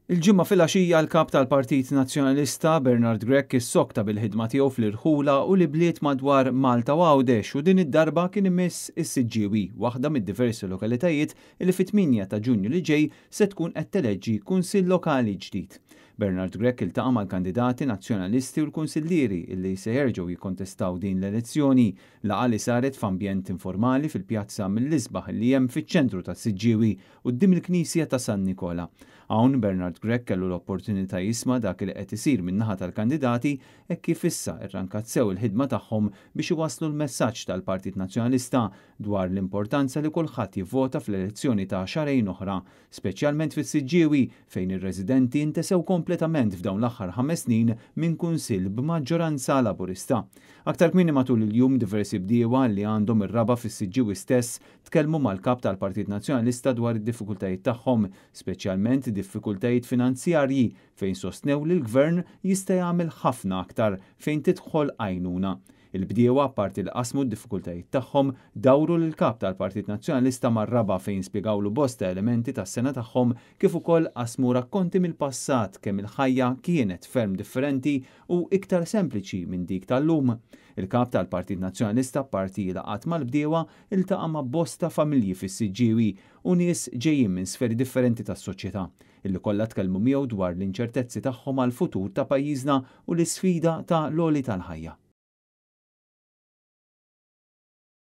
Il-ġimma fil-għaxija l-kap tal-Partit Nazzjonalista Bernard Grech issokta bil-ħidma tiegħu fl-Irħula u li bliet madwar Malta u Għawdex u din id-darba kien imiss is-Siġġiewi, waħda mid-diversi lokalitajiet li fit-8 ta' Ġunju li ġej se tkun qed teleġġi kunsill lokali ġdid. Bernard Grech iltaqa' mal-kandidati nazzjonalisti u l-kunsillieri illi se jerġgħu jikkontestaw din l-elezzjoni laqgħa li saret f'ambjent informali fil-pjazza mill-isbaħ li hemm fiċ-ċentru tas-Siġġiewi quddiem il-Knisja ta' San Nikola. Hawn Bernard Grech kellu l-opportunità jisma' dak li qed isir min-naħa tal-kandidati hekk kif issa rrankazzew il-ħidma tagħhom biex iwasslu l-messaġġ tal-Partit Nazzjonalista dwar l-importanza li kulħadd jivvota fl-elezzjoni ta' xarejn oħra, speċjalment fis-Siġġiewi fejn ir-residenti intesew kompletament f'dawn l-aħħar 5 snin minn kunsill b'maġġoranza Laburista. Aktar kmieni matul il-jum diversi bdiewa li għandhom ir-raba fis-Siġġiewi stess tkellmu mal-kap tal-Partit Nazzjonalista dwar id-diffikultajiet tagħhom, speċjalment diffikultajiet finanzjarji fejn sostnew li l-gvern jista' jagħmel ħafna aktar fejn tidħol għajnuna. Il-bdiewa apparti li qasmu d-diffikultajiet tagħhom dawru lill-kap tal-Partit Nazzjonalista mar-raba fejn spjegawlu bosta elementi tas-sena tagħhom kif ukoll qasmu rakkonti mill-passat kemm il-ħajja kienet ferm differenti u iktar sempliċi minn dik tal-lum. Il-kap tal-Partit Nazzjonalista parti laqat mal-bdiewa iltaqa' ma' bosta familji fis-Siġġiewi u nies ġejjin minn sferi differenti tas-soċjetà illi kollha tkellmu miegħu dwar l-inċertezzi tagħhom għall-futur ta' pajjiżna u l-isfida ta' l-għoli tal-ħajja.